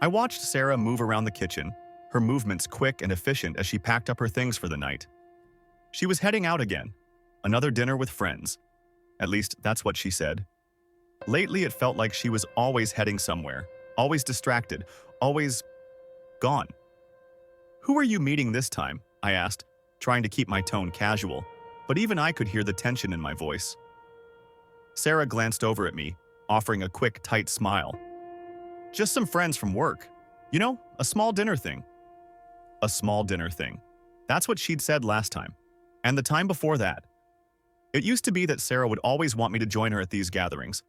I watched Sarah move around the kitchen, her movements quick and efficient as she packed up her things for the night. She was heading out again, another dinner with friends. At least, that's what she said. Lately, it felt like she was always heading somewhere, always distracted, always gone. "Who are you meeting this time?" I asked, trying to keep my tone casual, but even I could hear the tension in my voice. Sarah glanced over at me, offering a quick, tight smile. "Just some friends from work. You know, a small dinner thing." A small dinner thing. That's what she'd said last time. And the time before that. It used to be that Sarah would always want me to join her at these gatherings,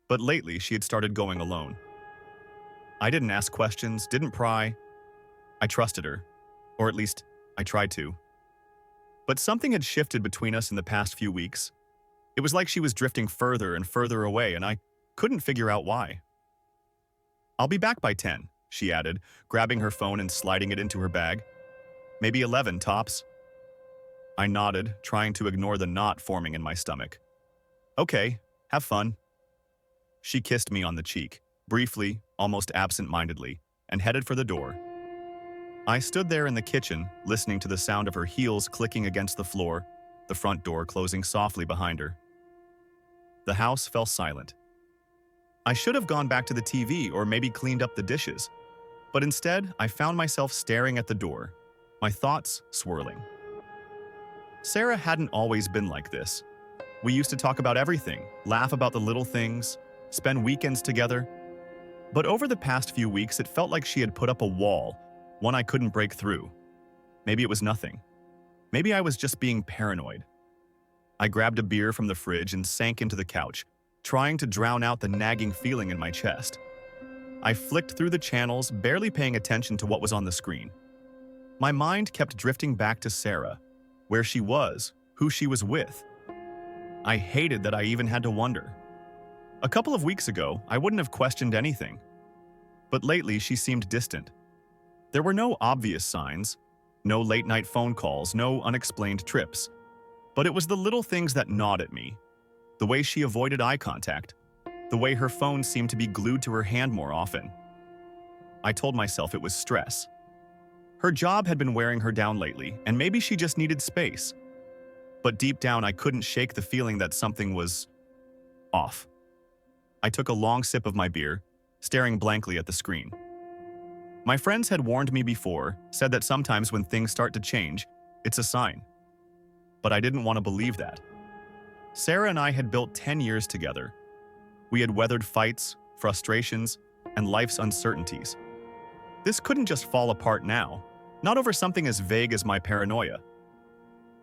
but lately she had started going alone. I didn't ask questions, didn't pry. I trusted her, or at least I tried to. But something had shifted between us in the past few weeks. It was like she was drifting further and further away, and I couldn't figure out why. "I'll be back by 10, she added, grabbing her phone and sliding it into her bag. "Maybe 11, tops." I nodded, trying to ignore the knot forming in my stomach. "Okay, have fun." She kissed me on the cheek, briefly, almost absent-mindedly, and headed for the door. I stood there in the kitchen, listening to the sound of her heels clicking against the floor, the front door closing softly behind her. The house fell silent. I should have gone back to the TV or maybe cleaned up the dishes, but instead I found myself staring at the door, my thoughts swirling. Sarah hadn't always been like this. We used to talk about everything, laugh about the little things, spend weekends together. But over the past few weeks, it felt like she had put up a wall, one I couldn't break through. Maybe it was nothing. Maybe I was just being paranoid. I grabbed a beer from the fridge and sank into the couch, trying to drown out the nagging feeling in my chest. I flicked through the channels, barely paying attention to what was on the screen. My mind kept drifting back to Sarah, where she was, who she was with. I hated that I even had to wonder. A couple of weeks ago, I wouldn't have questioned anything. But lately, she seemed distant. There were no obvious signs, no late-night phone calls, no unexplained trips. But it was the little things that gnawed at me. The way she avoided eye contact. The way her phone seemed to be glued to her hand more often. I told myself it was stress. Her job had been wearing her down lately, and maybe she just needed space. But deep down, I couldn't shake the feeling that something was off. I took a long sip of my beer, staring blankly at the screen. My friends had warned me before, said that sometimes when things start to change, it's a sign. But I didn't want to believe that. Sarah and I had built 10 years together. We had weathered fights, frustrations, and life's uncertainties. This couldn't just fall apart now, not over something as vague as my paranoia.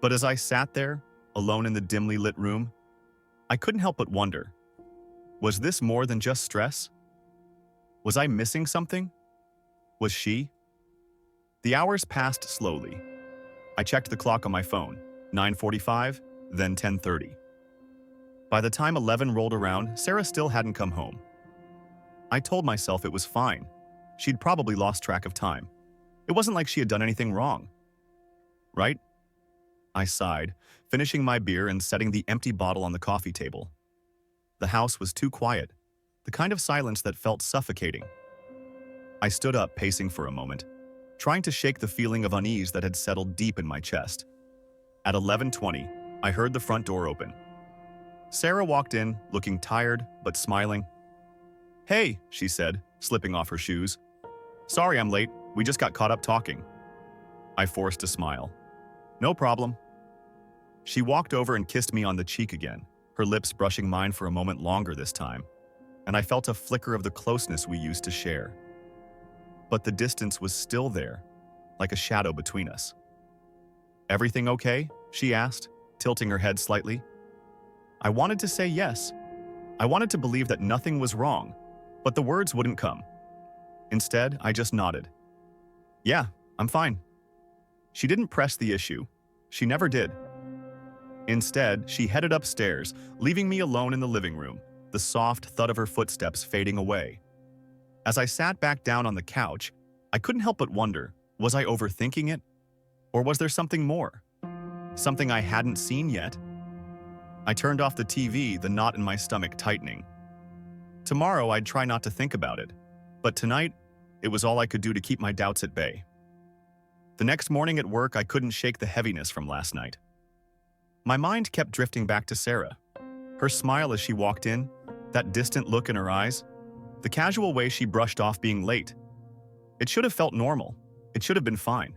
But as I sat there, alone in the dimly lit room, I couldn't help but wonder, was this more than just stress? Was I missing something? Was she? The hours passed slowly. I checked the clock on my phone, 9:45, then 10:30. By the time 11 rolled around, Sarah still hadn't come home. I told myself it was fine. She'd probably lost track of time. It wasn't like she had done anything wrong. Right? I sighed, finishing my beer and setting the empty bottle on the coffee table. The house was too quiet, the kind of silence that felt suffocating. I stood up, pacing for a moment, trying to shake the feeling of unease that had settled deep in my chest. At 11:20, I heard the front door open. Sarah walked in, looking tired but smiling. "Hey," she said, slipping off her shoes. "Sorry I'm late, we just got caught up talking." I forced a smile. "No problem." She walked over and kissed me on the cheek again, her lips brushing mine for a moment longer this time, and I felt a flicker of the closeness we used to share. But the distance was still there, like a shadow between us. "Everything okay?" she asked, tilting her head slightly. I wanted to say yes. I wanted to believe that nothing was wrong, but the words wouldn't come. Instead, I just nodded. "Yeah, I'm fine." She didn't press the issue. She never did. Instead, she headed upstairs, leaving me alone in the living room, the soft thud of her footsteps fading away. As I sat back down on the couch, I couldn't help but wonder, was I overthinking it? Or was there something more? Something I hadn't seen yet? I turned off the TV, the knot in my stomach tightening. Tomorrow, I'd try not to think about it. But tonight, It was all I could do to keep my doubts at bay. The next morning at work, I couldn't shake the heaviness from last night. My mind kept drifting back to Sarah. Her smile as she walked in, that distant look in her eyes, the casual way she brushed off being late. It should have felt normal. It should have been fine.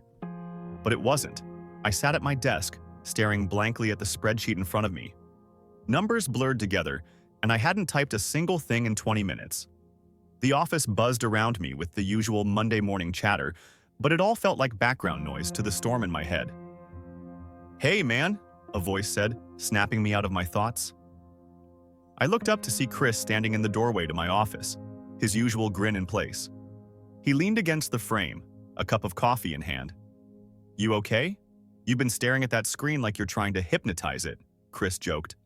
But it wasn't. I sat at my desk, staring blankly at the spreadsheet in front of me. Numbers blurred together, and I hadn't typed a single thing in 20 minutes. The office buzzed around me with the usual Monday morning chatter, but it all felt like background noise to the storm in my head. "Hey, man," a voice said, snapping me out of my thoughts. I looked up to see Chris standing in the doorway to my office, his usual grin in place. He leaned against the frame, a cup of coffee in hand. "You okay? You've been staring at that screen like you're trying to hypnotize it," Chris joked.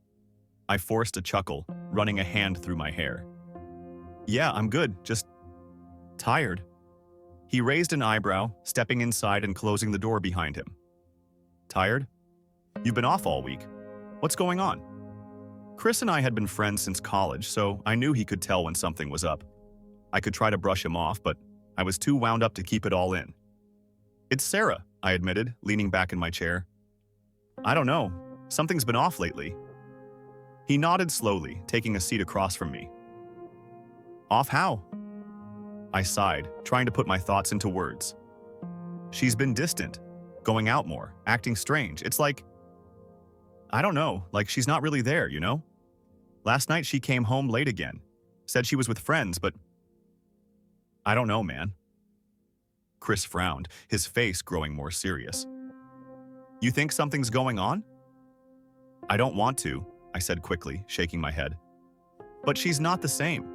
I forced a chuckle, running a hand through my hair. "Yeah, I'm good, just tired." He raised an eyebrow, stepping inside and closing the door behind him. "Tired? You've been off all week. What's going on?" Chris and I had been friends since college, so I knew he could tell when something was up. I could try to brush him off, but I was too wound up to keep it all in. "It's Sarah," I admitted, leaning back in my chair. "I don't know. Something's been off lately." He nodded slowly, taking a seat across from me. "Off how?" I sighed, trying to put my thoughts into words. "She's been distant, going out more, acting strange. It's like, I don't know, like she's not really there, you know? Last night she came home late again, said she was with friends, but I don't know, man." Chris frowned, his face growing more serious. "You think something's going on?" "I don't want to," I said quickly, shaking my head. "But she's not the same.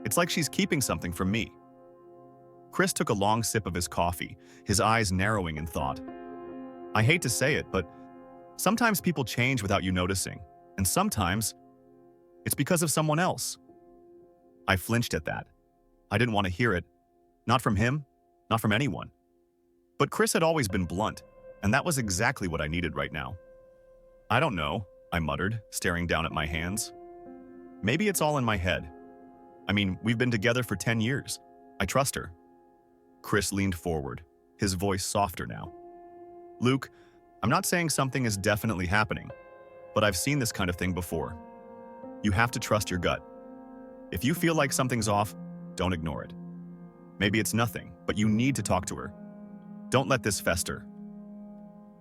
It's like she's keeping something from me." Chris took a long sip of his coffee, his eyes narrowing in thought. "I hate to say it, but sometimes people change without you noticing, and sometimes it's because of someone else." I flinched at that. I didn't want to hear it. Not from him, not from anyone. But Chris had always been blunt, and that was exactly what I needed right now. "I don't know," I muttered, staring down at my hands. "Maybe it's all in my head. I mean, we've been together for 10 years. I trust her." Chris leaned forward, his voice softer now. "Luke, I'm not saying something is definitely happening, but I've seen this kind of thing before. You have to trust your gut. If you feel like something's off, don't ignore it. Maybe it's nothing, but you need to talk to her. Don't let this fester."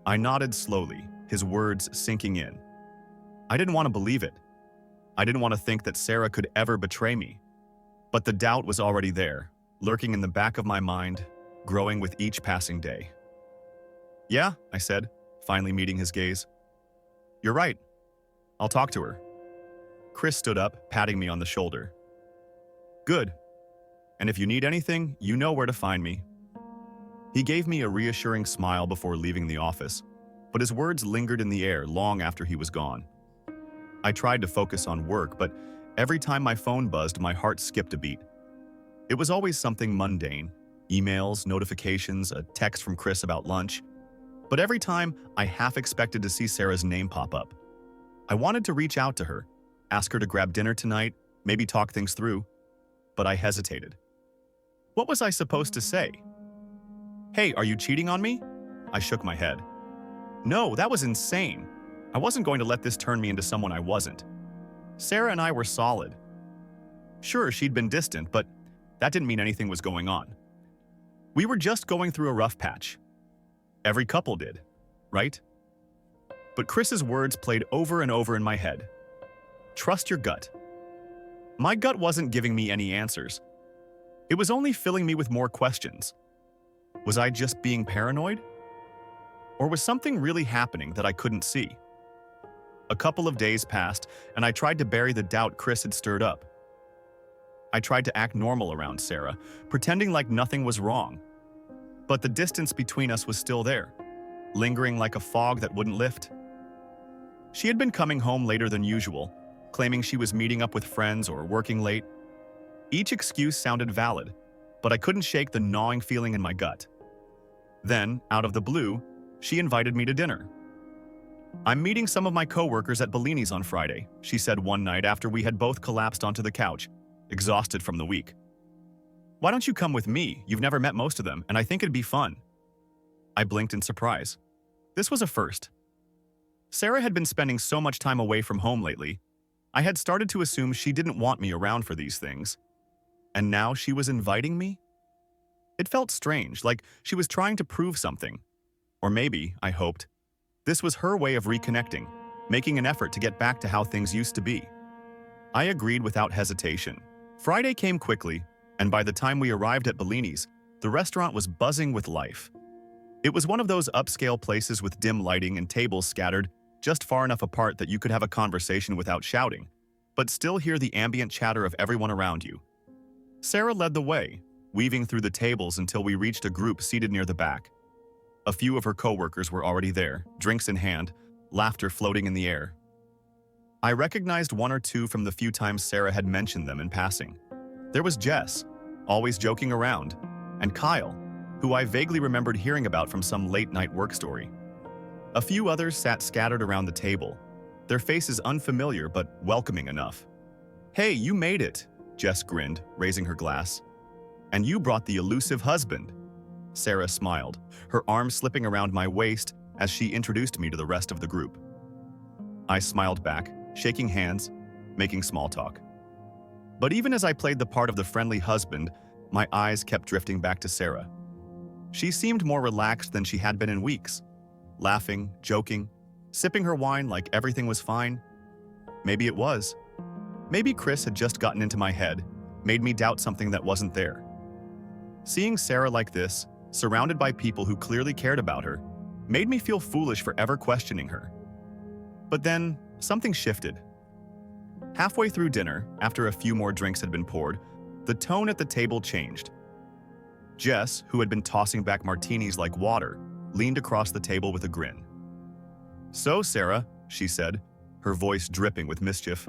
I nodded slowly, his words sinking in. I didn't want to believe it. I didn't want to think that Sarah could ever betray me. But the doubt was already there, lurking in the back of my mind, growing with each passing day. "Yeah," I said, finally meeting his gaze. "You're right. I'll talk to her." Chris stood up, patting me on the shoulder. "Good. And if you need anything, you know where to find me." He gave me a reassuring smile before leaving the office, but his words lingered in the air long after he was gone. I tried to focus on work, but every time my phone buzzed, my heart skipped a beat. It was always something mundane, emails, notifications, a text from Chris about lunch. But every time, I half expected to see Sarah's name pop up. I wanted to reach out to her, ask her to grab dinner tonight, maybe talk things through, but I hesitated. What was I supposed to say? "Hey, are you cheating on me?" I shook my head. No, that was insane. I wasn't going to let this turn me into someone I wasn't. Sarah and I were solid. Sure, she'd been distant, but that didn't mean anything was going on. We were just going through a rough patch. Every couple did, right? But Chris's words played over and over in my head. Trust your gut. My gut wasn't giving me any answers. It was only filling me with more questions. Was I just being paranoid? Or was something really happening that I couldn't see? A couple of days passed, and I tried to bury the doubt Chris had stirred up. I tried to act normal around Sarah, pretending like nothing was wrong. But the distance between us was still there, lingering like a fog that wouldn't lift. She had been coming home later than usual, claiming she was meeting up with friends or working late. Each excuse sounded valid, but I couldn't shake the gnawing feeling in my gut. Then, out of the blue, she invited me to dinner. "I'm meeting some of my coworkers at Bellini's on Friday," she said one night after we had both collapsed onto the couch, exhausted from the week. Why don't you come with me? You've never met most of them, and I think it'd be fun. I blinked in surprise. This was a first. Sarah had been spending so much time away from home lately, I had started to assume she didn't want me around for these things. And now she was inviting me? It felt strange, like she was trying to prove something. Or maybe, I hoped, this was her way of reconnecting, making an effort to get back to how things used to be. I agreed without hesitation. Friday came quickly, and by the time we arrived at Bellini's, the restaurant was buzzing with life. It was one of those upscale places with dim lighting and tables scattered just far enough apart that you could have a conversation without shouting, but still hear the ambient chatter of everyone around you. Sarah led the way, weaving through the tables until we reached a group seated near the back. A few of her coworkers were already there, drinks in hand, laughter floating in the air. I recognized one or two from the few times Sarah had mentioned them in passing. There was Jess, always joking around, and Kyle, who I vaguely remembered hearing about from some late-night work story. A few others sat scattered around the table, their faces unfamiliar but welcoming enough. "Hey, you made it," Jess grinned, raising her glass. "And you brought the elusive husband." Sarah smiled, her arm slipping around my waist as she introduced me to the rest of the group. I smiled back, shaking hands, making small talk. But even as I played the part of the friendly husband, my eyes kept drifting back to Sarah. She seemed more relaxed than she had been in weeks, laughing, joking, sipping her wine like everything was fine. Maybe it was. Maybe Chris had just gotten into my head, made me doubt something that wasn't there. Seeing Sarah like this, surrounded by people who clearly cared about her, made me feel foolish for ever questioning her. But then, something shifted. Halfway through dinner, after a few more drinks had been poured, the tone at the table changed. Jess, who had been tossing back martinis like water, leaned across the table with a grin. "So, Sarah," she said, her voice dripping with mischief,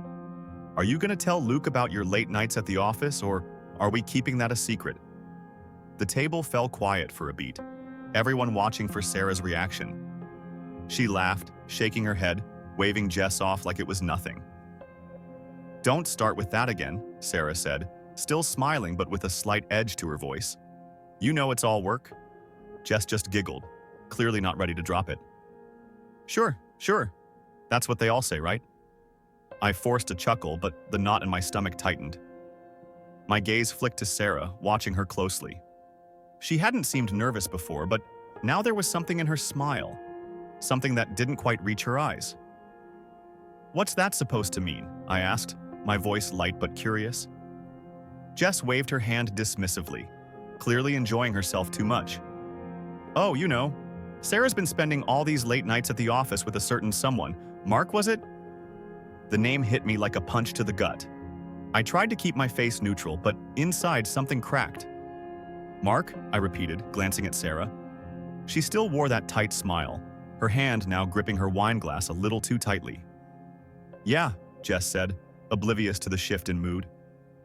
"are you going to tell Luke about your late nights at the office, or are we keeping that a secret?" The table fell quiet for a beat, everyone watching for Sarah's reaction. She laughed, shaking her head, waving Jess off like it was nothing. "Don't start with that again," Sarah said, still smiling but with a slight edge to her voice. "You know it's all work." Jess just giggled, clearly not ready to drop it. Sure. That's what they all say, right?" I forced a chuckle, but the knot in my stomach tightened. My gaze flicked to Sarah, watching her closely. She hadn't seemed nervous before, but now there was something in her smile, something that didn't quite reach her eyes. "What's that supposed to mean?" I asked, my voice light but curious. Jess waved her hand dismissively, clearly enjoying herself too much. "Oh, you know, Sarah's been spending all these late nights at the office with a certain someone. Mark, was it?" The name hit me like a punch to the gut. I tried to keep my face neutral, but inside something cracked. "Mark?" I repeated, glancing at Sarah. She still wore that tight smile, her hand now gripping her wine glass a little too tightly. "Yeah," Jess said, oblivious to the shift in mood.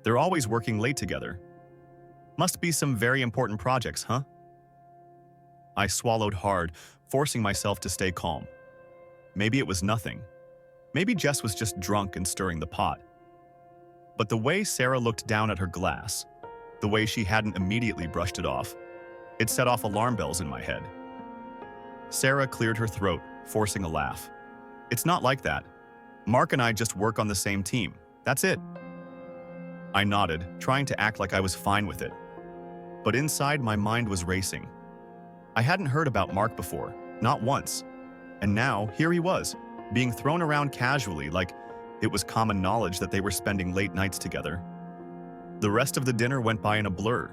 "They're always working late together. Must be some very important projects, huh?" I swallowed hard, forcing myself to stay calm. Maybe it was nothing. Maybe Jess was just drunk and stirring the pot. But the way Sarah looked down at her glass, the way she hadn't immediately brushed it off, it set off alarm bells in my head. Sarah cleared her throat, forcing a laugh. "It's not like that. Mark and I just work on the same team. That's it." I nodded, trying to act like I was fine with it. But inside, my mind was racing. I hadn't heard about Mark before, not once. And now, here he was, being thrown around casually like it was common knowledge that they were spending late nights together. The rest of the dinner went by in a blur.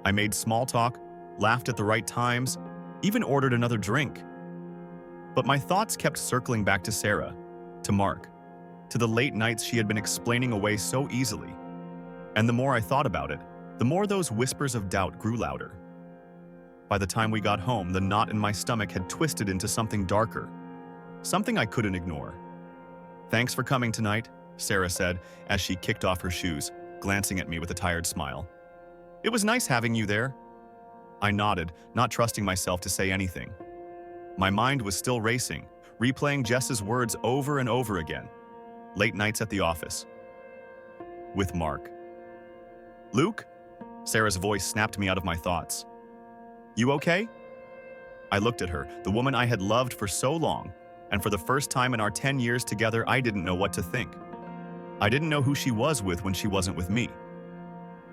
I made small talk, laughed at the right times, even ordered another drink. But my thoughts kept circling back to Sarah, to Mark, to the late nights she had been explaining away so easily. And the more I thought about it, the more those whispers of doubt grew louder. By the time we got home, the knot in my stomach had twisted into something darker, something I couldn't ignore. "Thanks for coming tonight," Sarah said as she kicked off her shoes, glancing at me with a tired smile. "It was nice having you there." I nodded, not trusting myself to say anything. My mind was still racing, replaying Jess's words over and over again. Late nights at the office. With Mark. "Luke?" Sarah's voice snapped me out of my thoughts. "You okay?" I looked at her, the woman I had loved for so long, and for the first time in our 10 years together, I didn't know what to think. I didn't know who she was with when she wasn't with me.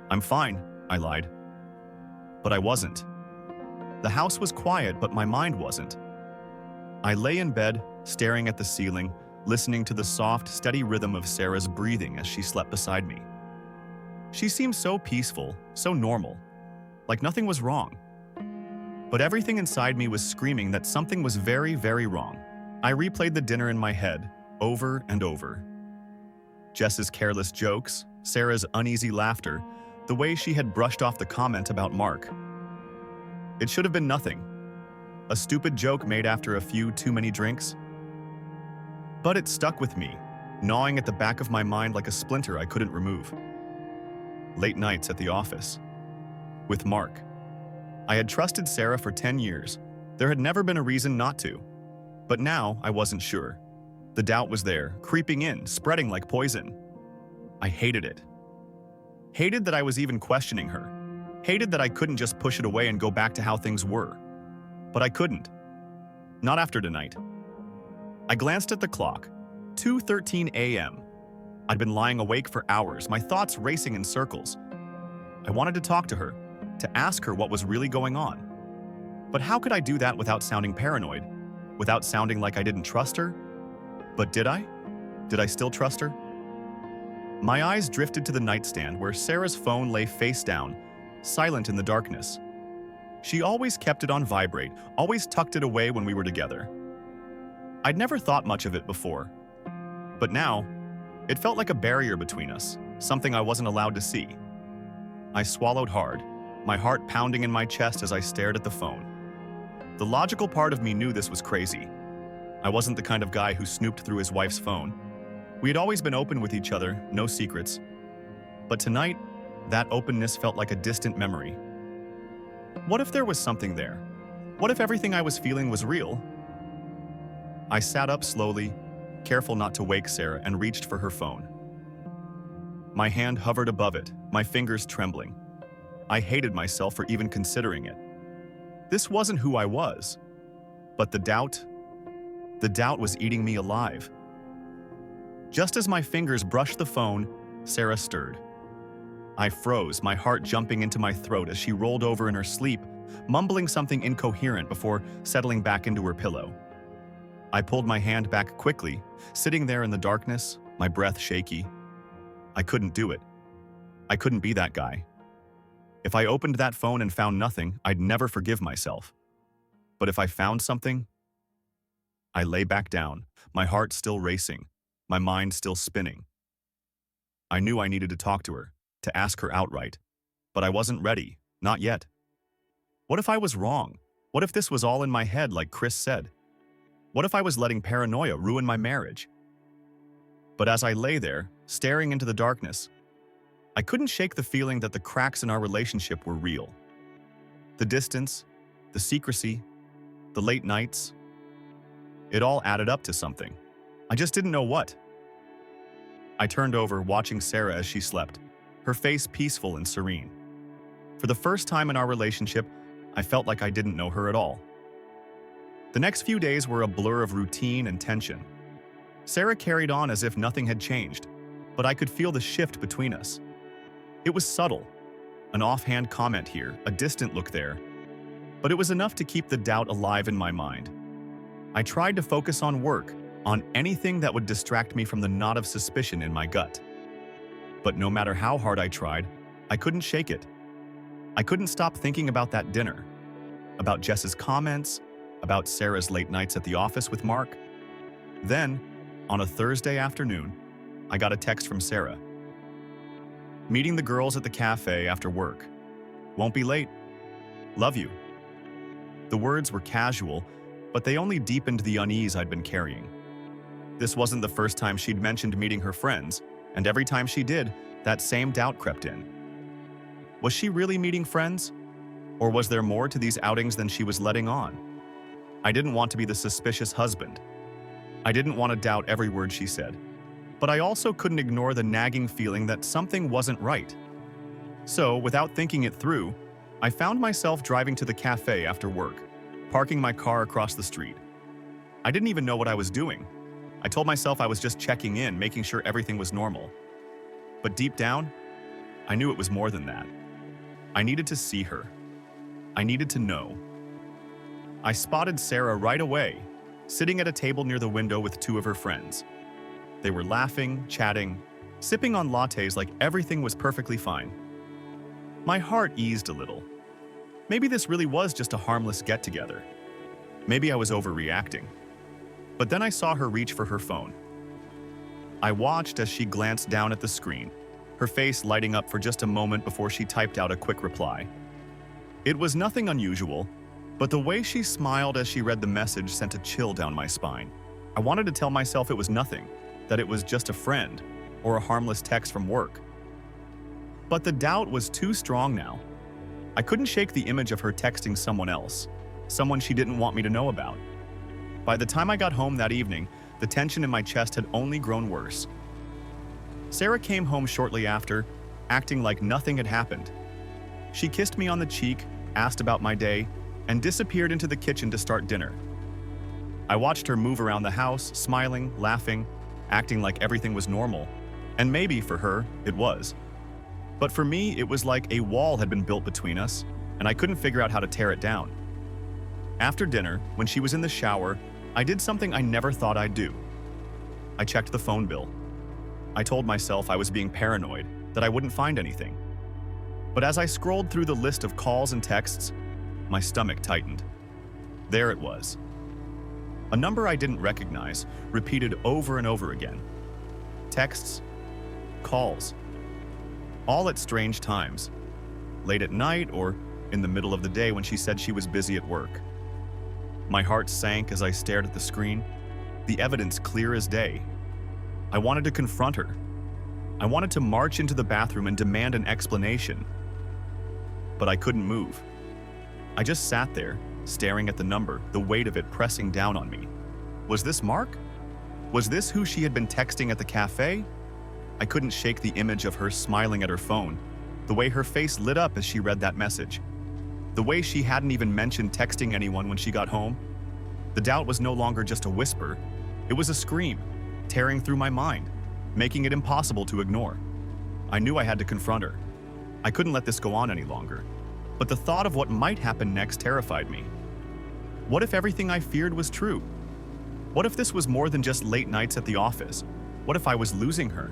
"I'm fine," I lied. But I wasn't. The house was quiet, but my mind wasn't. I lay in bed, staring at the ceiling, listening to the soft, steady rhythm of Sarah's breathing as she slept beside me. She seemed so peaceful, so normal, like nothing was wrong. But everything inside me was screaming that something was very, very wrong. I replayed the dinner in my head, over and over. Jess's careless jokes, Sarah's uneasy laughter, the way she had brushed off the comment about Mark. It should have been nothing. A stupid joke made after a few too many drinks. But it stuck with me, gnawing at the back of my mind like a splinter I couldn't remove. Late nights at the office. With Mark. I had trusted Sarah for 10 years. There had never been a reason not to. But now I wasn't sure. The doubt was there, creeping in, spreading like poison. I hated it. Hated that I was even questioning her. Hated that I couldn't just push it away and go back to how things were. But I couldn't. Not after tonight. I glanced at the clock. 2:13 a.m. I'd been lying awake for hours, my thoughts racing in circles. I wanted to talk to her, to ask her what was really going on. But how could I do that without sounding paranoid? Without sounding like I didn't trust her? But did I? Did I still trust her? My eyes drifted to the nightstand where Sarah's phone lay face down, silent in the darkness. She always kept it on vibrate, always tucked it away when we were together. I'd never thought much of it before. But now, it felt like a barrier between us, something I wasn't allowed to see. I swallowed hard, my heart pounding in my chest as I stared at the phone. The logical part of me knew this was crazy. I wasn't the kind of guy who snooped through his wife's phone. We had always been open with each other, no secrets. But tonight, that openness felt like a distant memory. What if there was something there? What if everything I was feeling was real? I sat up slowly, careful not to wake Sarah, and reached for her phone. My hand hovered above it, my fingers trembling. I hated myself for even considering it. This wasn't who I was. But the doubt was eating me alive. Just as my fingers brushed the phone, Sarah stirred. I froze, my heart jumping into my throat as she rolled over in her sleep, mumbling something incoherent before settling back into her pillow. I pulled my hand back quickly, sitting there in the darkness, my breath shaky. I couldn't do it. I couldn't be that guy. If I opened that phone and found nothing, I'd never forgive myself. But if I found something, I lay back down, my heart still racing, my mind still spinning. I knew I needed to talk to her, to ask her outright, but I wasn't ready, not yet. What if I was wrong? What if this was all in my head like Chris said? What if I was letting paranoia ruin my marriage? But as I lay there, staring into the darkness, I couldn't shake the feeling that the cracks in our relationship were real. The distance, the secrecy, the late nights, it all added up to something. I just didn't know what. I turned over, watching Sarah as she slept, her face peaceful and serene. For the first time in our relationship, I felt like I didn't know her at all. The next few days were a blur of routine and tension. Sarah carried on as if nothing had changed, but I could feel the shift between us. It was subtle, an offhand comment here, a distant look there, but it was enough to keep the doubt alive in my mind. I tried to focus on work, on anything that would distract me from the knot of suspicion in my gut. But no matter how hard I tried, I couldn't shake it. I couldn't stop thinking about that dinner, about Jess's comments, about Sarah's late nights at the office with Mark. Then, on a Thursday afternoon, I got a text from Sarah. Meeting the girls at the cafe after work. Won't be late. Love you. The words were casual, but they only deepened the unease I'd been carrying. This wasn't the first time she'd mentioned meeting her friends, and every time she did, that same doubt crept in. Was she really meeting friends? Or was there more to these outings than she was letting on? I didn't want to be the suspicious husband. I didn't want to doubt every word she said. But I also couldn't ignore the nagging feeling that something wasn't right. So, without thinking it through, I found myself driving to the cafe after work, parking my car across the street. I didn't even know what I was doing. I told myself I was just checking in, making sure everything was normal. But deep down, I knew it was more than that. I needed to see her. I needed to know. I spotted Sarah right away, sitting at a table near the window with two of her friends. They were laughing, chatting, sipping on lattes like everything was perfectly fine. My heart eased a little. Maybe this really was just a harmless get-together. Maybe I was overreacting. But then I saw her reach for her phone. I watched as she glanced down at the screen, her face lighting up for just a moment before she typed out a quick reply. It was nothing unusual, but the way she smiled as she read the message sent a chill down my spine. I wanted to tell myself it was nothing, that it was just a friend or a harmless text from work. But the doubt was too strong now. I couldn't shake the image of her texting someone else, someone she didn't want me to know about. By the time I got home that evening, the tension in my chest had only grown worse. Sarah came home shortly after, acting like nothing had happened. She kissed me on the cheek, asked about my day, and disappeared into the kitchen to start dinner. I watched her move around the house, smiling, laughing, acting like everything was normal. And maybe for her, it was. But for me, it was like a wall had been built between us, and I couldn't figure out how to tear it down. After dinner, when she was in the shower, I did something I never thought I'd do. I checked the phone bill. I told myself I was being paranoid, that I wouldn't find anything. But as I scrolled through the list of calls and texts, my stomach tightened. There it was. A number I didn't recognize, repeated over and over again. Texts, calls, all at strange times, late at night or in the middle of the day when she said she was busy at work. My heart sank as I stared at the screen, the evidence clear as day. I wanted to confront her. I wanted to march into the bathroom and demand an explanation. But I couldn't move. I just sat there, staring at the number, the weight of it pressing down on me. Was this Mark? Was this who she had been texting at the cafe? I couldn't shake the image of her smiling at her phone, the way her face lit up as she read that message, the way she hadn't even mentioned texting anyone when she got home. The doubt was no longer just a whisper, it was a scream, tearing through my mind, making it impossible to ignore. I knew I had to confront her. I couldn't let this go on any longer, but the thought of what might happen next terrified me. What if everything I feared was true? What if this was more than just late nights at the office? What if I was losing her?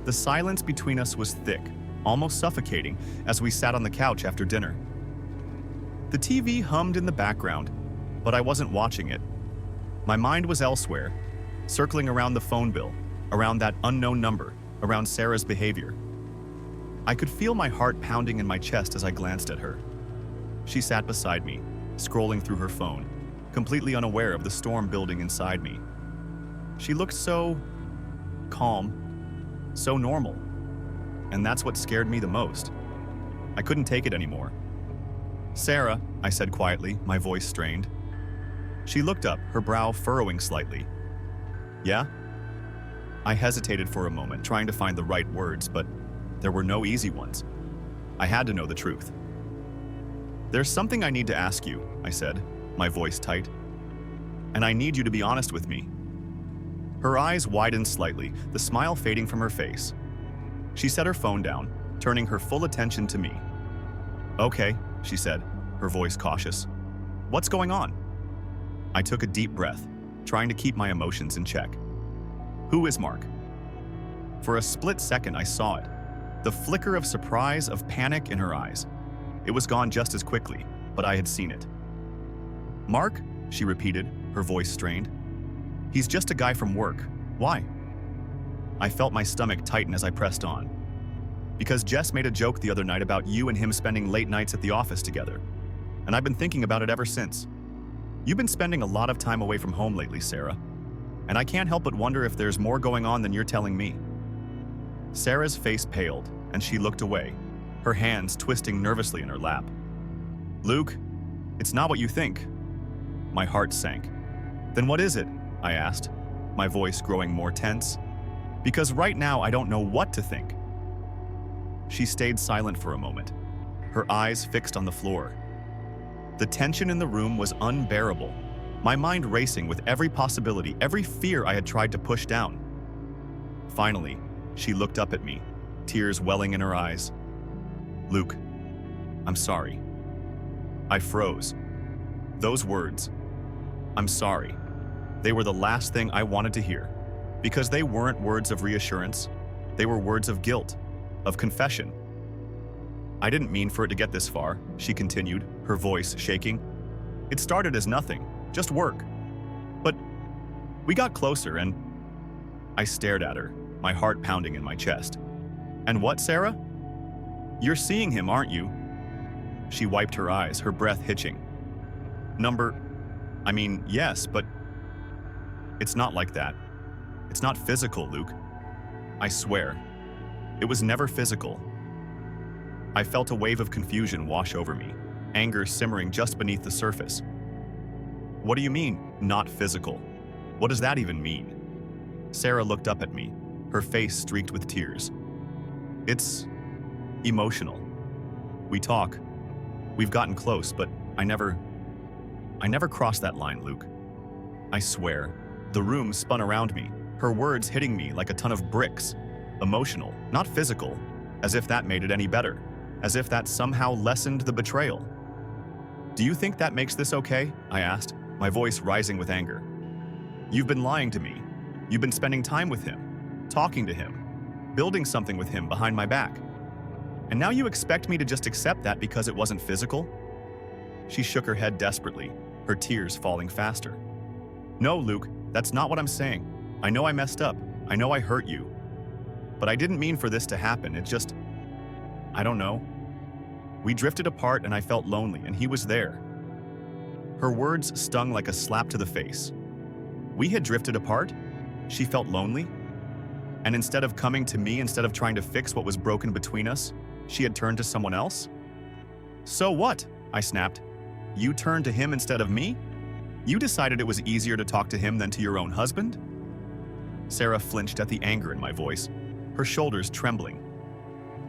The silence between us was thick, almost suffocating, as we sat on the couch after dinner. The TV hummed in the background, but I wasn't watching it. My mind was elsewhere, circling around the phone bill, around that unknown number, around Sarah's behavior. I could feel my heart pounding in my chest as I glanced at her. She sat beside me, scrolling through her phone, completely unaware of the storm building inside me. She looked so calm, so normal. And that's what scared me the most. I couldn't take it anymore. "Sarah," I said quietly, my voice strained. She looked up, her brow furrowing slightly. "Yeah?" I hesitated for a moment, trying to find the right words, but there were no easy ones. I had to know the truth. "There's something I need to ask you," I said, my voice tight. "And I need you to be honest with me." Her eyes widened slightly, the smile fading from her face. She set her phone down, turning her full attention to me. "Okay," she said, her voice cautious. "What's going on?" I took a deep breath, trying to keep my emotions in check. "Who is Mark?" For a split second, I saw it. The flicker of surprise, of panic in her eyes. It was gone just as quickly, but I had seen it. "Mark?" she repeated, her voice strained. "He's just a guy from work. Why?" I felt my stomach tighten as I pressed on. "Because Jess made a joke the other night about you and him spending late nights at the office together. And I've been thinking about it ever since. You've been spending a lot of time away from home lately, Sarah. And I can't help but wonder if there's more going on than you're telling me." Sarah's face paled, and she looked away, her hands twisting nervously in her lap. "Luke, it's not what you think." My heart sank. "Then what is it?" I asked, my voice growing more tense. "Because right now I don't know what to think." She stayed silent for a moment, her eyes fixed on the floor. The tension in the room was unbearable, my mind racing with every possibility, every fear I had tried to push down. Finally, she looked up at me, tears welling in her eyes. "Luke, I'm sorry." I froze. Those words, "I'm sorry," they were the last thing I wanted to hear, because they weren't words of reassurance, they were words of guilt, of confession. "I didn't mean for it to get this far," she continued, her voice shaking. "It started as nothing, just work. But we got closer and—" I stared at her, my heart pounding in my chest. "And what, Sarah? You're seeing him, aren't you?" She wiped her eyes, her breath hitching. Yes, but it's not like that. It's not physical, Luke. I swear. It was never physical." I felt a wave of confusion wash over me, anger simmering just beneath the surface. "What do you mean, not physical? What does that even mean?" Sarah looked up at me, her face streaked with tears. "It's emotional. We talk. We've gotten close, but I never crossed that line, Luke. I swear." The room spun around me, her words hitting me like a ton of bricks. Emotional, not physical, as if that made it any better, as if that somehow lessened the betrayal. "Do you think that makes this okay?" I asked, my voice rising with anger. "You've been lying to me. You've been spending time with him, talking to him, building something with him behind my back. And now you expect me to just accept that because it wasn't physical?" She shook her head desperately, her tears falling faster. "No, Luke, that's not what I'm saying. I know I messed up. I know I hurt you. But I didn't mean for this to happen. It just, I don't know. We drifted apart and I felt lonely, and he was there." Her words stung like a slap to the face. We had drifted apart? She felt lonely? And instead of coming to me, instead of trying to fix what was broken between us, she had turned to someone else? "So what?" I snapped. "You turned to him instead of me? You decided it was easier to talk to him than to your own husband?" Sarah flinched at the anger in my voice, her shoulders trembling.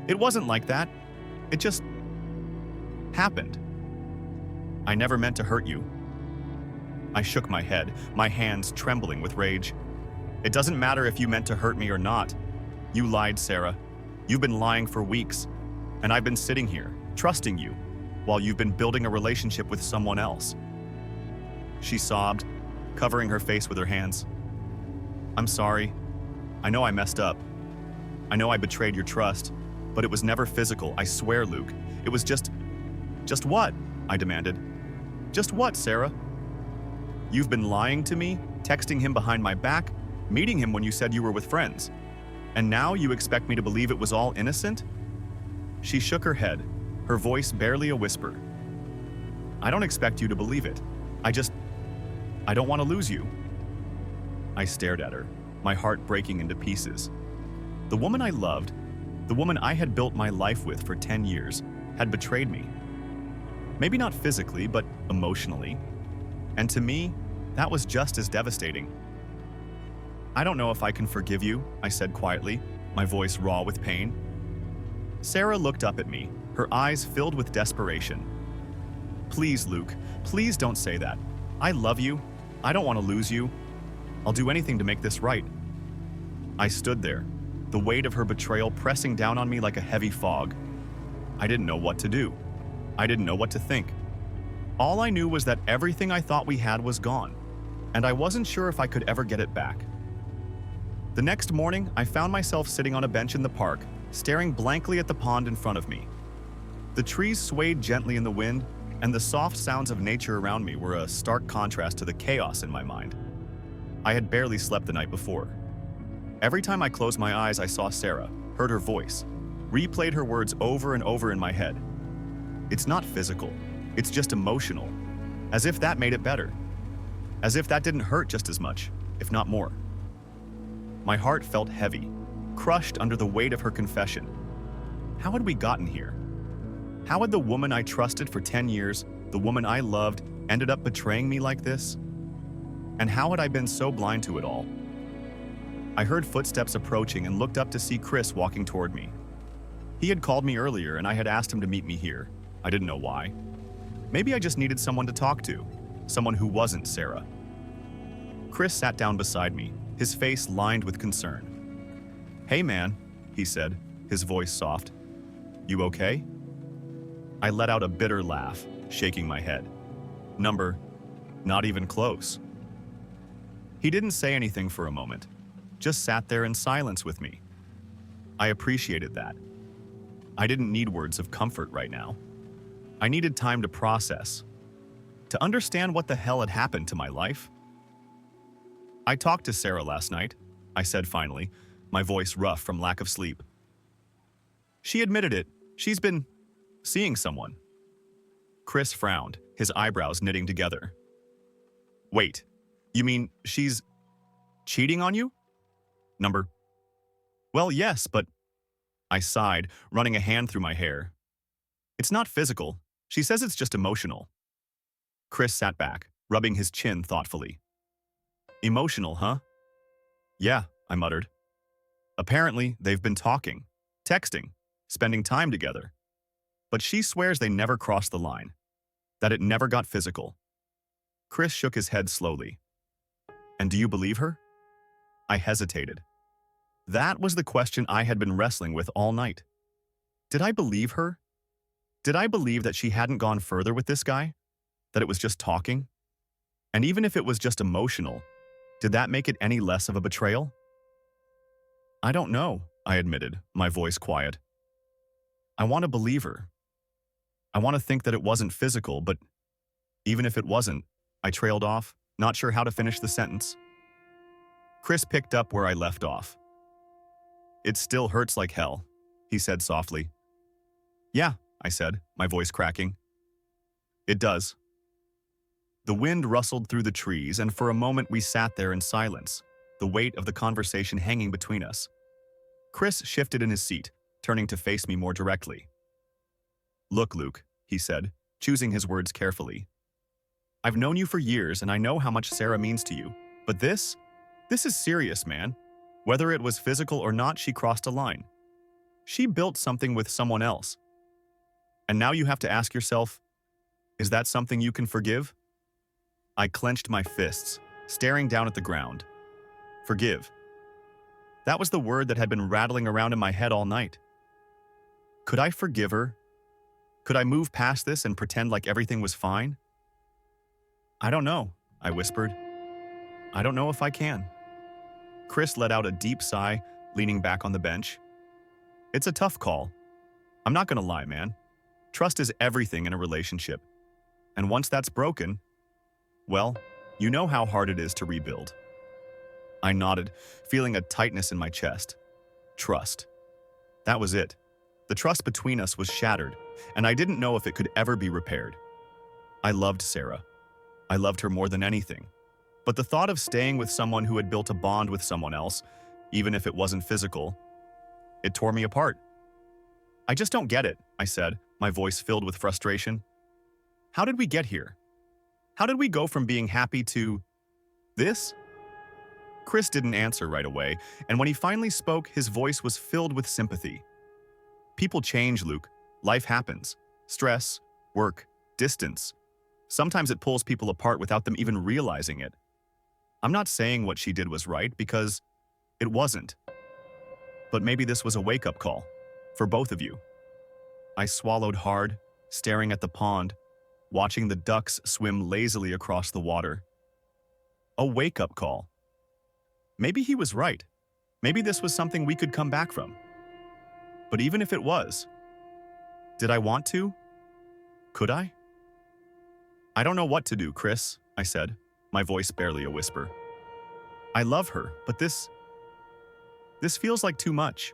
"It wasn't like that. It just happened. I never meant to hurt you." I shook my head, my hands trembling with rage. "It doesn't matter if you meant to hurt me or not. You lied, Sarah. You've been lying for weeks, and I've been sitting here, trusting you, while you've been building a relationship with someone else." She sobbed, covering her face with her hands. "I'm sorry. I know I messed up. I know I betrayed your trust, but it was never physical, I swear, Luke. It was just what?" I demanded. "Just what, Sarah? You've been lying to me, texting him behind my back, meeting him when you said you were with friends. And now you expect me to believe it was all innocent?" She shook her head, her voice barely a whisper. "I don't expect you to believe it. I don't want to lose you." I stared at her, my heart breaking into pieces. The woman I loved, the woman I had built my life with for 10 years, had betrayed me. Maybe not physically, but emotionally. And to me, that was just as devastating. "I don't know if I can forgive you," I said quietly, my voice raw with pain. Sarah looked up at me, her eyes filled with desperation. "Please, Luke, please don't say that. I love you. I don't want to lose you. I'll do anything to make this right." I stood there, the weight of her betrayal pressing down on me like a heavy fog. I didn't know what to do. I didn't know what to think. All I knew was that everything I thought we had was gone, and I wasn't sure if I could ever get it back. The next morning, I found myself sitting on a bench in the park, staring blankly at the pond in front of me. The trees swayed gently in the wind, and the soft sounds of nature around me were a stark contrast to the chaos in my mind. I had barely slept the night before. Every time I closed my eyes, I saw Sarah, heard her voice, replayed her words over and over in my head. "It's not physical, it's just emotional," as if that made it better. As if that didn't hurt just as much, if not more. My heart felt heavy, crushed under the weight of her confession. How had we gotten here? How had the woman I trusted for 10 years, the woman I loved, ended up betraying me like this? And how had I been so blind to it all? I heard footsteps approaching and looked up to see Chris walking toward me. He had called me earlier and I had asked him to meet me here. I didn't know why. Maybe I just needed someone to talk to, someone who wasn't Sarah. Chris sat down beside me, his face lined with concern. "Hey man," he said, his voice soft. "You okay?" I let out a bitter laugh, shaking my head. Number, not even close. He didn't say anything for a moment, just sat there in silence with me. I appreciated that. I didn't need words of comfort right now. I needed time to process, to understand what the hell had happened to my life. "I talked to Sarah last night," I said finally, my voice rough from lack of sleep. "She admitted it. She's been seeing someone." Chris frowned, his eyebrows knitting together. "Wait, you mean she's cheating on you?" Number, "Well, yes, but..." I sighed, running a hand through my hair. "It's not physical. She says it's just emotional." Chris sat back, rubbing his chin thoughtfully. "Emotional, huh?" "Yeah," I muttered. "Apparently, they've been talking, texting, spending time together. But she swears they never crossed the line, that it never got physical." Chris shook his head slowly. "And do you believe her?" I hesitated. That was the question I had been wrestling with all night. Did I believe her? Did I believe that she hadn't gone further with this guy? That it was just talking? And even if it was just emotional, did that make it any less of a betrayal? "I don't know," I admitted, my voice quiet. "I want to believe her. I want to think that it wasn't physical, but even if it wasn't," I trailed off, not sure how to finish the sentence. Chris picked up where I left off. "It still hurts like hell," he said softly. "Yeah," I said, my voice cracking. "It does." The wind rustled through the trees, and for a moment we sat there in silence, the weight of the conversation hanging between us. Chris shifted in his seat, turning to face me more directly. "Look, Luke," he said, choosing his words carefully. "I've known you for years and I know how much Sarah means to you, but this is serious, man. Whether it was physical or not, she crossed a line. She built something with someone else. And now you have to ask yourself, is that something you can forgive?" I clenched my fists, staring down at the ground. Forgive. That was the word that had been rattling around in my head all night. Could I forgive her? Could I move past this and pretend like everything was fine? "I don't know," I whispered. "I don't know if I can." Chris let out a deep sigh, leaning back on the bench. "It's a tough call. I'm not gonna lie, man. Trust is everything in a relationship. And once that's broken, well, you know how hard it is to rebuild." I nodded, feeling a tightness in my chest. Trust. That was it. The trust between us was shattered, and I didn't know if it could ever be repaired. I loved Sarah. I loved her more than anything. But the thought of staying with someone who had built a bond with someone else, even if it wasn't physical, it tore me apart. "I just don't get it," I said, my voice filled with frustration. "How did we get here? How did we go from being happy to this?" Chris didn't answer right away, and when he finally spoke, his voice was filled with sympathy. "People change, Luke. Life happens. Stress, work, distance. Sometimes it pulls people apart without them even realizing it. I'm not saying what she did was right, because it wasn't. But maybe this was a wake-up call, for both of you." I swallowed hard, staring at the pond, watching the ducks swim lazily across the water. A wake-up call. Maybe he was right. Maybe this was something we could come back from. But even if it was, did I want to? Could I? "I don't know what to do, Chris," I said, my voice barely a whisper. "I love her, but this feels like too much."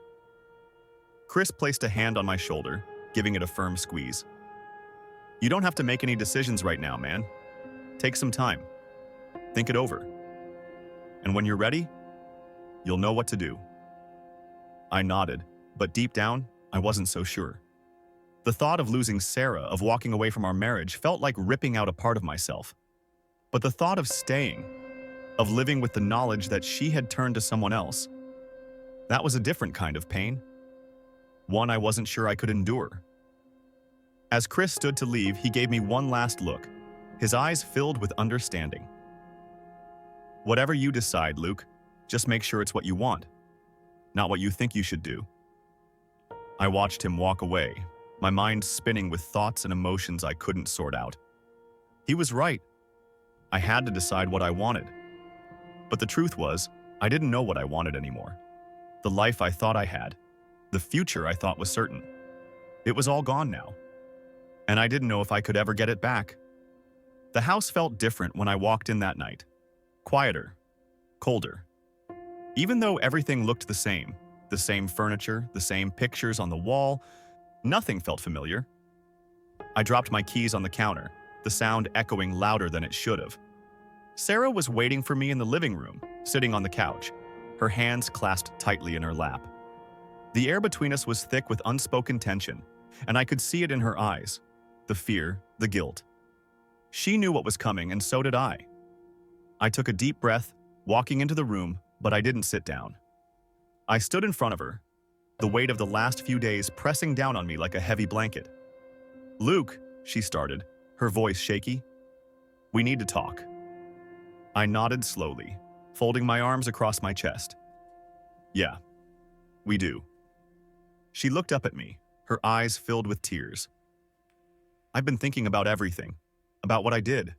Chris placed a hand on my shoulder, giving it a firm squeeze. "You don't have to make any decisions right now, man. Take some time. Think it over. And when you're ready, you'll know what to do." I nodded, but deep down, I wasn't so sure. The thought of losing Sarah, of walking away from our marriage, felt like ripping out a part of myself. But the thought of staying, of living with the knowledge that she had turned to someone else, that was a different kind of pain. one I wasn't sure I could endure. As Chris stood to leave, he gave me one last look, his eyes filled with understanding. Whatever you decide, Luke, just make sure it's what you want, not what you think you should do. I watched him walk away, my mind spinning with thoughts and emotions I couldn't sort out. He was right. I had to decide what I wanted. But the truth was, I didn't know what I wanted anymore. The life I thought I had, the future I thought was certain. It was all gone now. And I didn't know if I could ever get it back. The house felt different when I walked in that night. Quieter, colder. Even though everything looked the same furniture, the same pictures on the wall, nothing felt familiar. I dropped my keys on the counter, the sound echoing louder than it should have. Sarah was waiting for me in the living room, sitting on the couch, her hands clasped tightly in her lap. The air between us was thick with unspoken tension, and I could see it in her eyes, the fear, the guilt. She knew what was coming, and so did I. I took a deep breath, walking into the room, but I didn't sit down. I stood in front of her, the weight of the last few days pressing down on me like a heavy blanket. "Luke," she started, her voice shaky. "We need to talk." I nodded slowly, folding my arms across my chest. "Yeah, we do." She looked up at me, her eyes filled with tears. "I've been thinking about everything, about what I did.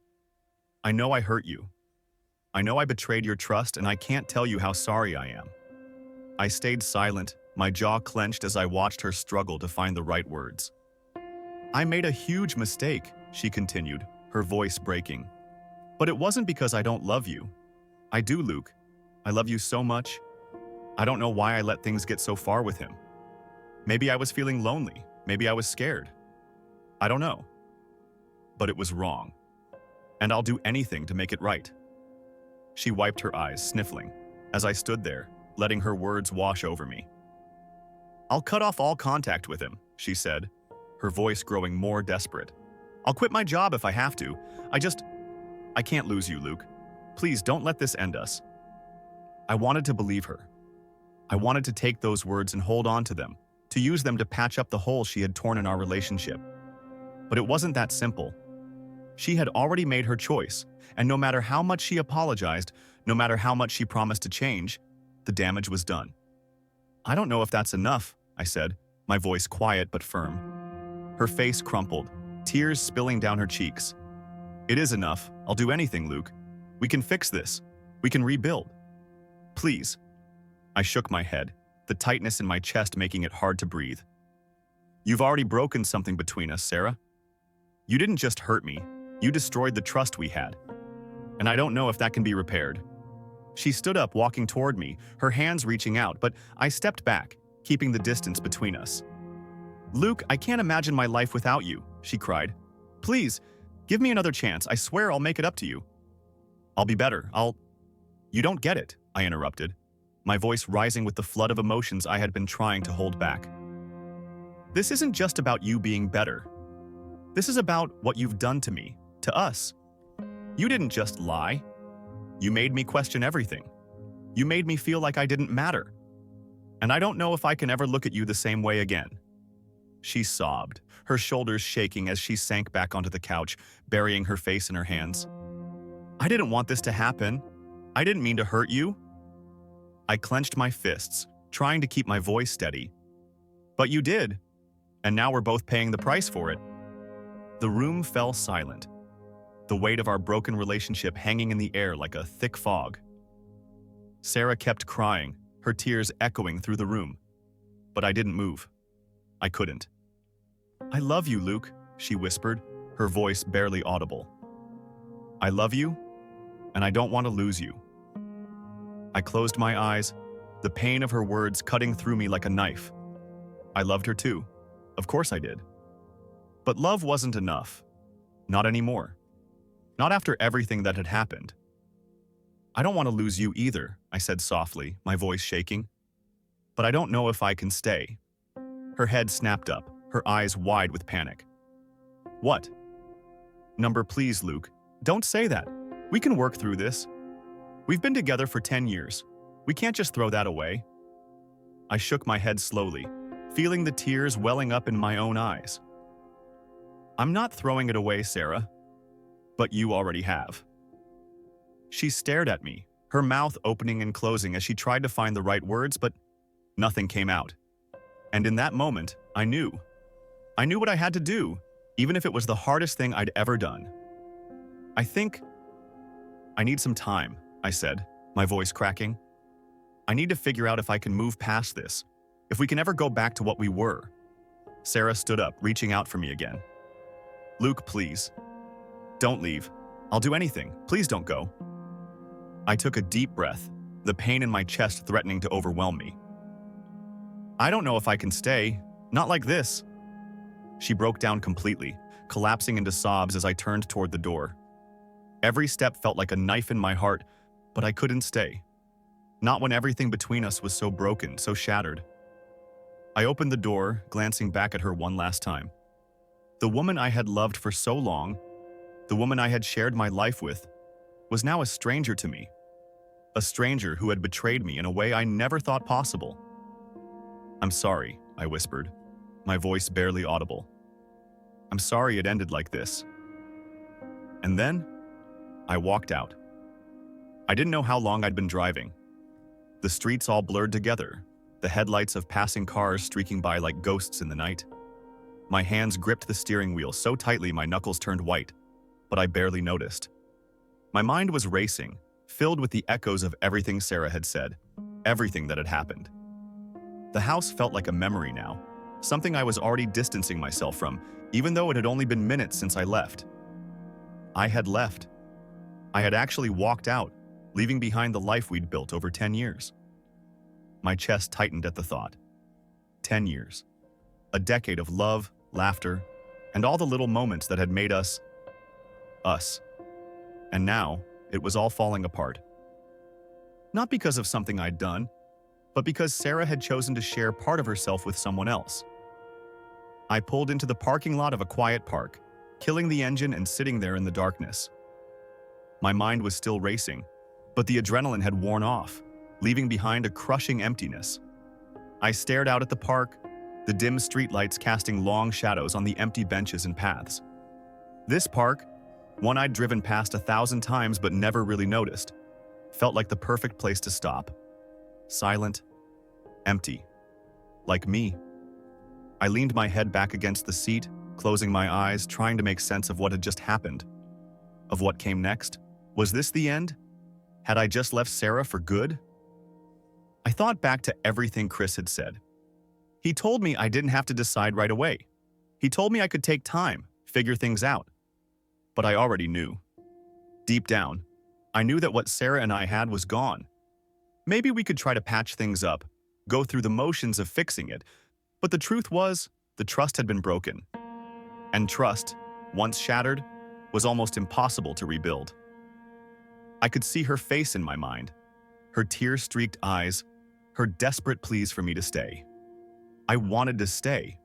I know I hurt you. I know I betrayed your trust, and I can't tell you how sorry I am." I stayed silent, my jaw clenched as I watched her struggle to find the right words. "I made a huge mistake," she continued, her voice breaking. "But it wasn't because I don't love you. I do, Luke. I love you so much. I don't know why I let things get so far with him. Maybe I was feeling lonely. Maybe I was scared. I don't know. But it was wrong. And I'll do anything to make it right." She wiped her eyes, sniffling, as I stood there, letting her words wash over me. "I'll cut off all contact with him," she said, her voice growing more desperate. "I'll quit my job if I have to. I can't lose you, Luke. Please don't let this end us." I wanted to believe her. I wanted to take those words and hold on to them, to use them to patch up the hole she had torn in our relationship. But it wasn't that simple. She had already made her choice, and no matter how much she apologized, no matter how much she promised to change, the damage was done. "I don't know if that's enough," I said, my voice quiet but firm. Her face crumpled, tears spilling down her cheeks. "It is enough. I'll do anything, Luke. We can fix this. We can rebuild. Please." I shook my head, the tightness in my chest making it hard to breathe. "You've already broken something between us, Sarah. You didn't just hurt me. You destroyed the trust we had. And I don't know if that can be repaired." She stood up, walking toward me, her hands reaching out, but I stepped back, keeping the distance between us. "Luke, I can't imagine my life without you," she cried. "Please, give me another chance. I swear I'll make it up to you. I'll be better. You don't get it," I interrupted, my voice rising with the flood of emotions I had been trying to hold back. "This isn't just about you being better. This is about what you've done to me, to us. You didn't just lie. You made me question everything. You made me feel like I didn't matter. And I don't know if I can ever look at you the same way again." She sobbed, her shoulders shaking as she sank back onto the couch, burying her face in her hands. "I didn't want this to happen. I didn't mean to hurt you." I clenched my fists, trying to keep my voice steady. "But you did. And now we're both paying the price for it." The room fell silent, the weight of our broken relationship hanging in the air like a thick fog. Sarah kept crying, her tears echoing through the room. But I didn't move. I couldn't. "I love you, Luke," she whispered, her voice barely audible. "I love you, and I don't want to lose you." I closed my eyes, the pain of her words cutting through me like a knife. I loved her too. Of course I did. But love wasn't enough. Not anymore. Not after everything that had happened. "I don't want to lose you either," I said softly, my voice shaking. "But I don't know if I can stay." Her head snapped up, her eyes wide with panic. "What?" "Number, please, Luke. Don't say that. We can work through this. We've been together for 10 years. We can't just throw that away." I shook my head slowly, feeling the tears welling up in my own eyes. "I'm not throwing it away, Sarah, but you already have." She stared at me, her mouth opening and closing as she tried to find the right words, but nothing came out. And in that moment, I knew. I knew what I had to do, even if it was the hardest thing I'd ever done. "I think I need some time," I said, my voice cracking. "I need to figure out if I can move past this, if we can ever go back to what we were." Sarah stood up, reaching out for me again. "Luke, please. Don't leave. I'll do anything. Please don't go." I took a deep breath, the pain in my chest threatening to overwhelm me. "I don't know if I can stay. Not like this." She broke down completely, collapsing into sobs as I turned toward the door. Every step felt like a knife in my heart, but I couldn't stay. Not when everything between us was so broken, so shattered. I opened the door, glancing back at her one last time. The woman I had loved for so long, the woman I had shared my life with, was now a stranger to me. A stranger who had betrayed me in a way I never thought possible. "I'm sorry," I whispered, my voice barely audible. "I'm sorry it ended like this." And then, I walked out. I didn't know how long I'd been driving. The streets all blurred together, the headlights of passing cars streaking by like ghosts in the night. My hands gripped the steering wheel so tightly my knuckles turned white, but I barely noticed. My mind was racing, filled with the echoes of everything Sarah had said, everything that had happened. The house felt like a memory now, something I was already distancing myself from, even though it had only been minutes since I left. I had left. I had actually walked out, leaving behind the life we'd built over 10 years. My chest tightened at the thought. 10 years. A decade of love, laughter, and all the little moments that had made us. And now, it was all falling apart. Not because of something I'd done, but because Sarah had chosen to share part of herself with someone else. I pulled into the parking lot of a quiet park, killing the engine and sitting there in the darkness. My mind was still racing, but the adrenaline had worn off, leaving behind a crushing emptiness. I stared out at the park, the dim streetlights casting long shadows on the empty benches and paths. This park, one I'd driven past 1,000 times but never really noticed, felt like the perfect place to stop. Silent, empty, like me. I leaned my head back against the seat, closing my eyes, trying to make sense of what had just happened. Of what came next? Was this the end? Had I just left Sarah for good? I thought back to everything Chris had said. He told me I didn't have to decide right away. He told me I could take time, figure things out. But I already knew. Deep down, I knew that what Sarah and I had was gone. Maybe we could try to patch things up, go through the motions of fixing it, but the truth was, the trust had been broken. And trust, once shattered, was almost impossible to rebuild. I could see her face in my mind, her tear-streaked eyes, her desperate pleas for me to stay. I wanted to stay.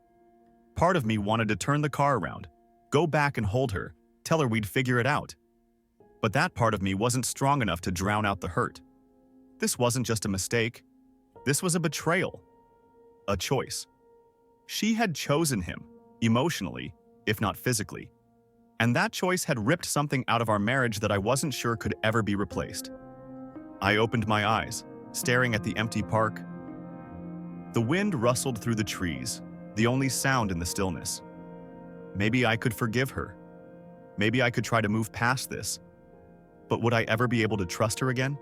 Part of me wanted to turn the car around, go back and hold her, tell her we'd figure it out. But that part of me wasn't strong enough to drown out the hurt. This wasn't just a mistake. This was a betrayal. A choice. She had chosen him, emotionally, if not physically. And that choice had ripped something out of our marriage that I wasn't sure could ever be replaced. I opened my eyes, staring at the empty park. The wind rustled through the trees, the only sound in the stillness. Maybe I could forgive her. Maybe I could try to move past this. But would I ever be able to trust her again?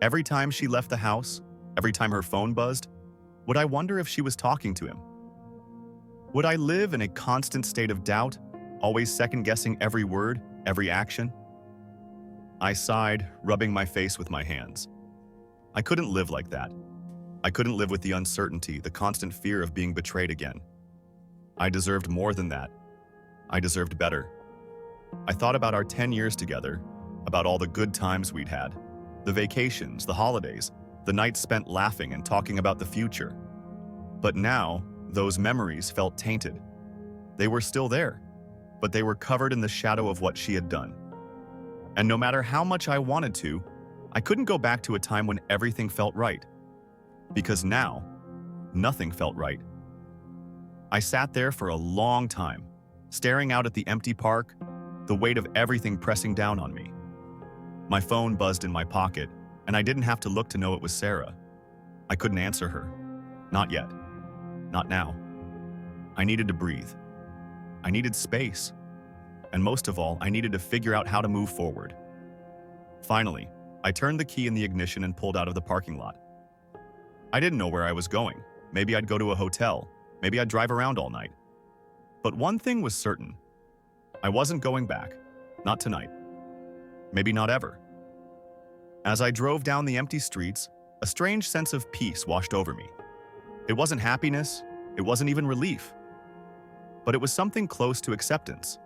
Every time she left the house, every time her phone buzzed, would I wonder if she was talking to him? Would I live in a constant state of doubt, always second-guessing every word, every action? I sighed, rubbing my face with my hands. I couldn't live like that. I couldn't live with the uncertainty, the constant fear of being betrayed again. I deserved more than that. I deserved better. I thought about our 10 years together, about all the good times we'd had, the vacations, the holidays, the nights spent laughing and talking about the future. But now, those memories felt tainted. They were still there, but they were covered in the shadow of what she had done. And no matter how much I wanted to, I couldn't go back to a time when everything felt right. Because now, Nothing felt right. I sat there for a long time, staring out at the empty park, the weight of everything pressing down on me. My phone buzzed in my pocket, and I didn't have to look to know it was Sarah. I couldn't answer her. Not yet. Not now. I needed to breathe. I needed space. And most of all, I needed to figure out how to move forward. Finally, I turned the key in the ignition and pulled out of the parking lot. I didn't know where I was going. Maybe I'd go to a hotel. Maybe I'd drive around all night. But one thing was certain. I wasn't going back. Not tonight. Maybe not ever. As I drove down the empty streets, a strange sense of peace washed over me. It wasn't happiness. It wasn't even relief. But it was something close to acceptance.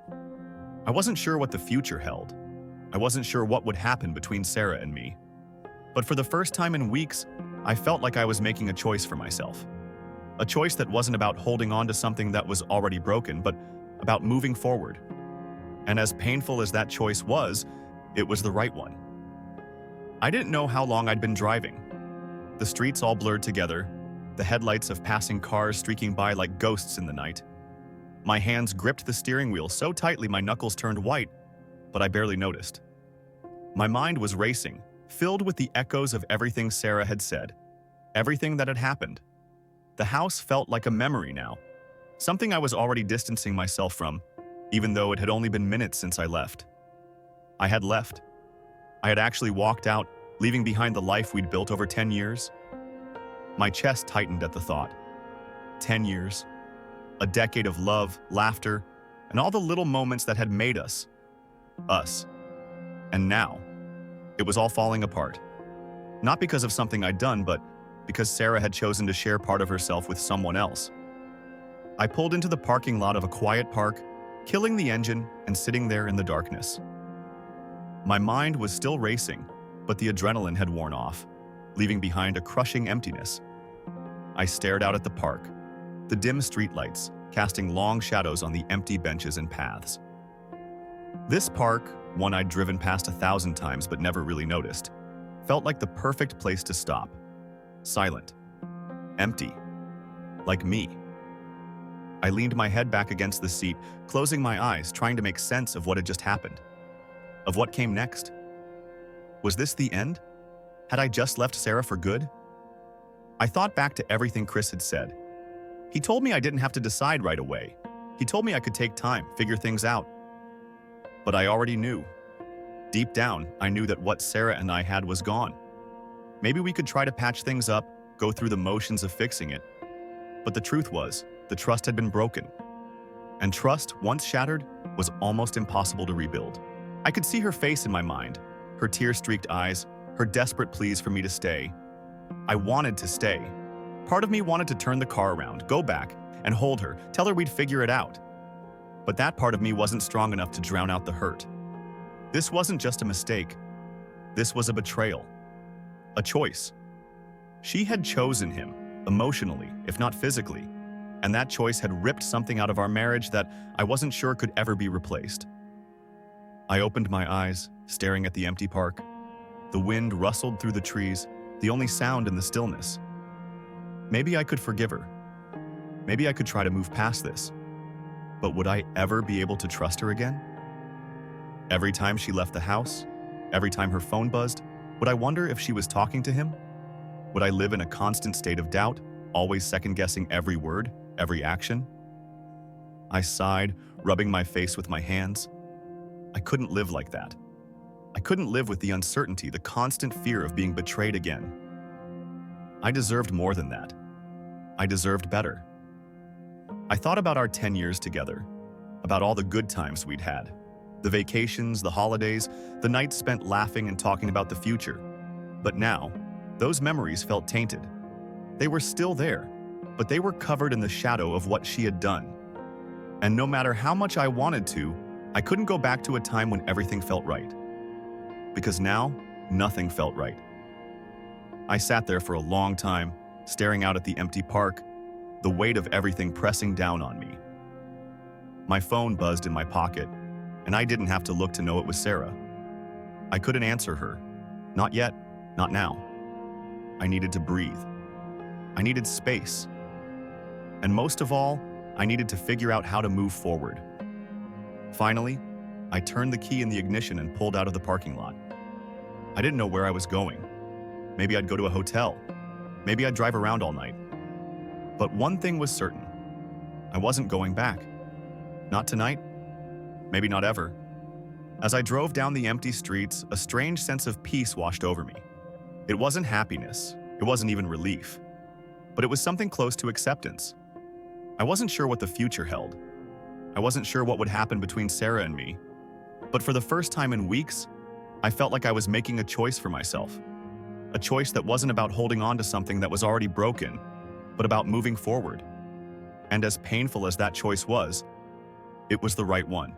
I wasn't sure what the future held. I wasn't sure what would happen between Sarah and me. But for the first time in weeks, I felt like I was making a choice for myself. A choice that wasn't about holding on to something that was already broken, but about moving forward. And as painful as that choice was, it was the right one. I didn't know how long I'd been driving. The streets all blurred together, the headlights of passing cars streaking by like ghosts in the night. My hands gripped the steering wheel so tightly my knuckles turned white, but I barely noticed. My mind was racing, filled with the echoes of everything Sarah had said, everything that had happened. The house felt like a memory now, something I was already distancing myself from, even though it had only been minutes since I left. I had left. I had actually walked out, leaving behind the life we'd built over 10 years. My chest tightened at the thought. 10 years. A decade of love, laughter, and all the little moments that had made us. Us. And now, it was all falling apart. Not because of something I'd done, but because Sarah had chosen to share part of herself with someone else. I pulled into the parking lot of a quiet park, killing the engine and sitting there in the darkness. My mind was still racing, but the adrenaline had worn off, leaving behind a crushing emptiness. I stared out at the park, the dim streetlights casting long shadows on the empty benches and paths. This park, one I'd driven past 1,000 times but never really noticed, felt like the perfect place to stop. Silent. Empty. Like me. I leaned my head back against the seat, closing my eyes, trying to make sense of what had just happened. Of what came next. Was this the end? Had I just left Sarah for good? I thought back to everything Chris had said. He told me I didn't have to decide right away. He told me I could take time, figure things out. But I already knew. Deep down, I knew that what Sarah and I had was gone. Maybe we could try to patch things up, go through the motions of fixing it. But the truth was, the trust had been broken. And trust, once shattered, was almost impossible to rebuild. I could see her face in my mind, her tear-streaked eyes, her desperate pleas for me to stay. I wanted to stay. Part of me wanted to turn the car around, go back, and hold her, tell her we'd figure it out. But that part of me wasn't strong enough to drown out the hurt. This wasn't just a mistake. This was a betrayal. A choice. She had chosen him, emotionally, if not physically, and that choice had ripped something out of our marriage that I wasn't sure could ever be replaced. I opened my eyes, staring at the empty park. The wind rustled through the trees, the only sound in the stillness. Maybe I could forgive her. Maybe I could try to move past this. But would I ever be able to trust her again? Every time she left the house, every time her phone buzzed, would I wonder if she was talking to him? Would I live in a constant state of doubt, always second-guessing every word, every action? I sighed, rubbing my face with my hands. I couldn't live like that. I couldn't live with the uncertainty, the constant fear of being betrayed again. I deserved more than that. I deserved better. I thought about our 10 years together, about all the good times we'd had, the vacations, the holidays, the nights spent laughing and talking about the future. But now, those memories felt tainted. They were still there, but they were covered in the shadow of what she had done. And no matter how much I wanted to, I couldn't go back to a time when everything felt right. Because now, nothing felt right. I sat there for a long time, staring out at the empty park, the weight of everything pressing down on me. My phone buzzed in my pocket, and I didn't have to look to know it was Sarah. I couldn't answer her. Not yet, not now. I needed to breathe. I needed space. And most of all, I needed to figure out how to move forward. Finally, I turned the key in the ignition and pulled out of the parking lot. I didn't know where I was going. Maybe I'd go to a hotel. Maybe I'd drive around all night. But one thing was certain. I wasn't going back. Not tonight. Maybe not ever. As I drove down the empty streets, a strange sense of peace washed over me. It wasn't happiness. It wasn't even relief. But it was something close to acceptance. I wasn't sure what the future held. I wasn't sure what would happen between Sarah and me. But for the first time in weeks, I felt like I was making a choice for myself. A choice that wasn't about holding on to something that was already broken, but about moving forward. And as painful as that choice was, it was the right one.